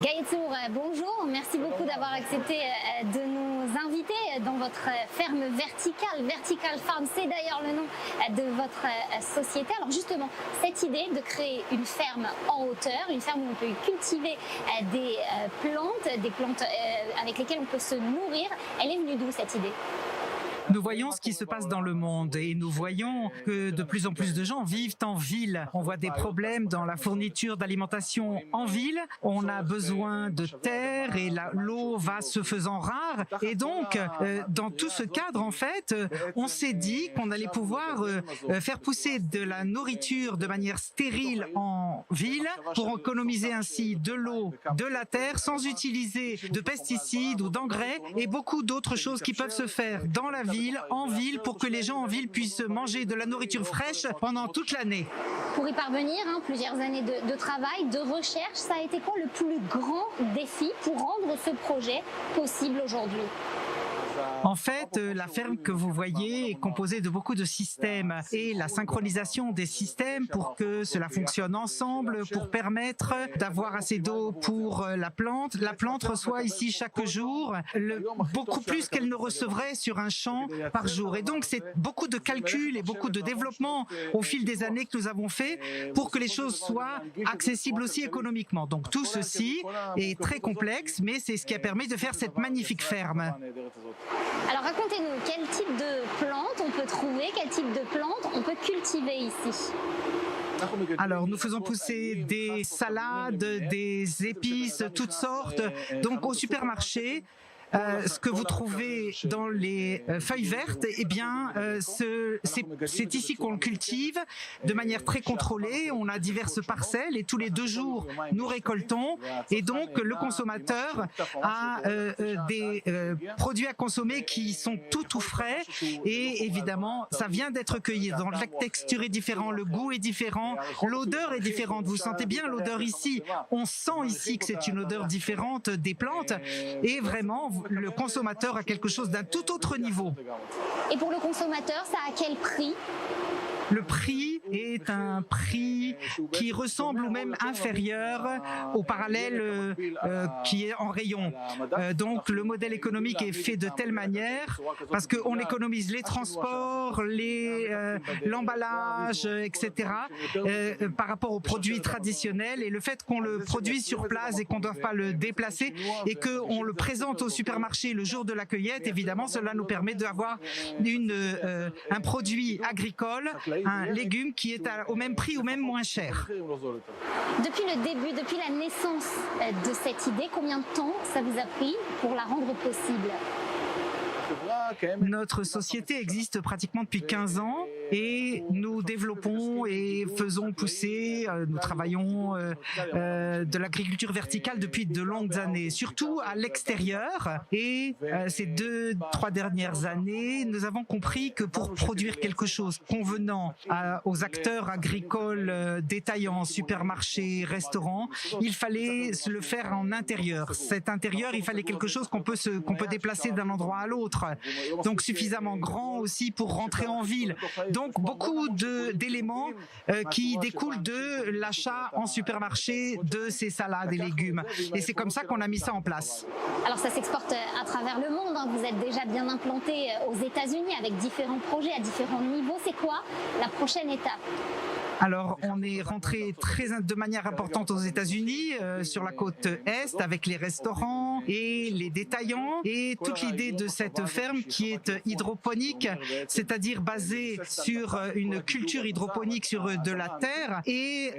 Gaëtour, bonjour. Merci beaucoup d'avoir accepté de nous inviter dans votre ferme verticale. Vertical Farm, c'est d'ailleurs le nom de votre société. Alors justement, cette idée de créer une ferme en hauteur, une ferme où on peut cultiver des plantes avec lesquelles on peut se nourrir, elle est venue d'où cette idée ? Nous voyons ce qui se passe dans le monde et nous voyons que de plus en plus de gens vivent en ville. On voit des problèmes dans la fourniture d'alimentation en ville. On a besoin de terre et l'eau va se faisant rare. Et donc, dans tout ce cadre, en fait, on s'est dit qu'on allait pouvoir faire pousser de la nourriture de manière stérile en ville pour économiser ainsi de l'eau, de la terre sans utiliser de pesticides ou d'engrais et beaucoup d'autres choses qui peuvent se faire dans la ville, en ville, pour que les gens en ville puissent manger de la nourriture fraîche pendant toute l'année. Pour y parvenir, plusieurs années de travail, de recherche, ça a été quoi le plus grand défi pour rendre ce projet possible aujourd'hui ? En fait, la ferme que vous voyez est composée de beaucoup de systèmes et la synchronisation des systèmes pour que cela fonctionne ensemble, pour permettre d'avoir assez d'eau pour la plante. La plante reçoit ici chaque jour beaucoup plus qu'elle ne recevrait sur un champ par jour. Et donc, c'est beaucoup de calculs et beaucoup de développement au fil des années que nous avons fait pour que les choses soient accessibles aussi économiquement. Donc, tout ceci est très complexe, mais c'est ce qui a permis de faire cette magnifique ferme. Alors racontez-nous, quel type de plantes on peut trouver, quel type de plantes on peut cultiver ici ? Alors, nous faisons pousser des salades, des épices, toutes sortes. Donc, au supermarché, ce que vous trouvez dans les feuilles vertes, eh bien, c'est ici qu'on le cultive de manière très contrôlée. On a diverses parcelles et tous les 2 jours, nous récoltons. Et donc, le consommateur a des produits à consommer qui sont tout frais. Et évidemment, ça vient d'être cueilli. Donc, la texture est différente, le goût est différent, l'odeur est différente. Vous sentez bien l'odeur ici. On sent ici que c'est une odeur différente des plantes. Et vraiment, le consommateur a quelque chose d'un tout autre niveau. Et pour le consommateur, ça a quel prix ? Le prix est un prix qui ressemble ou même inférieur au parallèle qui est en rayon. Donc le modèle économique est fait de telle manière parce qu'on économise les transports, l'emballage, etc. Par rapport aux produits traditionnels et le fait qu'on le produit sur place et qu'on ne doit pas le déplacer et qu'on le présente au supermarché le jour de la cueillette, évidemment cela nous permet d'avoir un produit agricole, un légume qui est au même prix ou même moins cher. Depuis le début, depuis la naissance de cette idée, combien de temps ça vous a pris pour la rendre possible ? Notre société existe pratiquement depuis 15 ans et nous développons et faisons pousser, nous travaillons de l'agriculture verticale depuis de longues années, surtout à l'extérieur. Et ces 2-3 dernières années, nous avons compris que pour produire quelque chose convenant aux acteurs agricoles détaillants, supermarchés, restaurants, il fallait se le faire en intérieur. Cet intérieur, il fallait quelque chose qu'on peut déplacer d'un endroit à l'autre. Donc suffisamment grand aussi pour rentrer en ville. Donc beaucoup d'éléments qui découlent de l'achat en supermarché de ces salades et légumes. Et c'est comme ça qu'on a mis ça en place. Alors ça s'exporte à travers le monde. Vous êtes déjà bien implanté aux États-Unis avec différents projets à différents niveaux. C'est quoi la prochaine étape ? Alors, on est rentré de manière importante aux États-Unis, sur la côte Est, avec les restaurants et les détaillants. Et toute l'idée de cette ferme qui est hydroponique, c'est-à-dire basée sur une culture hydroponique sur de la terre. Et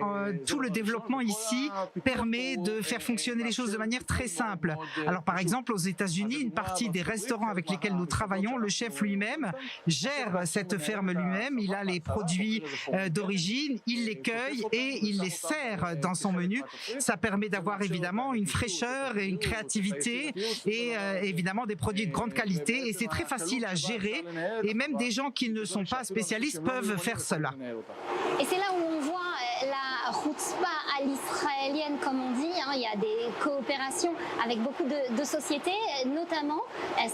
tout le développement ici permet de faire fonctionner les choses de manière très simple. Alors, par exemple, aux États-Unis, une partie des restaurants avec lesquels nous travaillons, le chef lui-même gère cette ferme lui-même. Il a les produits d'origine. Il les cueille et il les sert dans son menu. Ça permet d'avoir évidemment une fraîcheur et une créativité et évidemment des produits de grande qualité et c'est très facile à gérer et même des gens qui ne sont pas spécialistes peuvent faire cela. Et c'est là où on voit la chutzpah à l'israélienne, comme on dit. Il y a des coopérations avec beaucoup de sociétés, notamment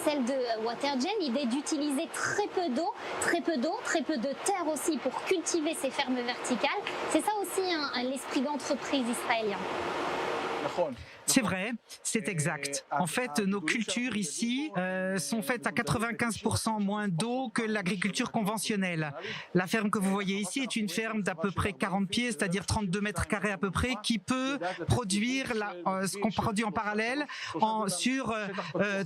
celle de Watergen, l'idée d'utiliser très peu d'eau, très peu de terre aussi pour cultiver ces fermes verticales. C'est ça aussi l'esprit d'entreprise israélien. C'est vrai, c'est exact. En fait, nos cultures ici sont faites à 95% moins d'eau que l'agriculture conventionnelle. La ferme que vous voyez ici est une ferme d'à peu près 40 pieds, c'est-à-dire 32 mètres carrés à peu près, qui peut produire ce qu'on produit en parallèle sur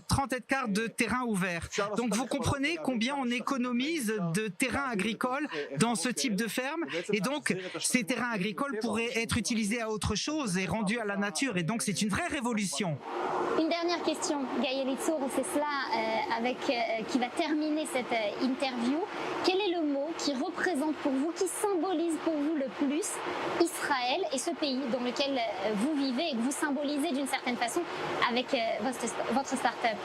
30 hectares de terrain ouvert. Donc vous comprenez combien on économise de terrain agricole dans ce type de ferme, et donc ces terrains agricoles pourraient être utilisés à autre chose et rendus à la nature, et donc c'est une vraie révolution. Une dernière question, Gaël Itzur, c'est cela qui va terminer cette interview. Quel est le mot qui représente pour vous, qui symbolise pour vous le plus Israël et ce pays dans lequel vous vivez et que vous symbolisez d'une certaine façon avec votre start-up?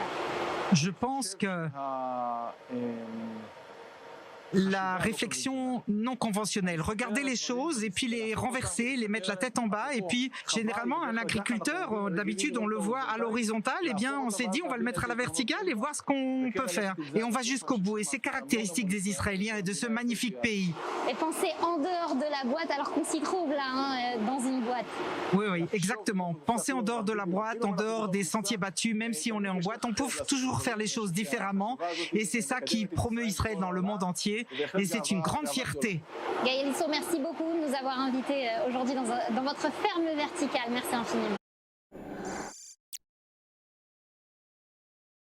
Je pense que la réflexion non conventionnelle, regarder les choses et puis les renverser, les mettre la tête en bas, et puis généralement un agriculteur, d'habitude on le voit à l'horizontale, et bien on s'est dit on va le mettre à la verticale et voir ce qu'on peut faire, et on va jusqu'au bout, et c'est caractéristique des Israéliens et de ce magnifique pays. Et penser en dehors de la boîte alors qu'on s'y trouve là, dans une boîte. Oui, exactement. Penser en dehors de la boîte, en dehors des sentiers battus, même si on est en boîte, on peut toujours faire les choses différemment, et c'est ça qui promeut Israël dans le monde entier. Et c'est une grande fierté. Gaël Itzur, merci beaucoup de nous avoir invités aujourd'hui dans votre ferme verticale. Merci infiniment.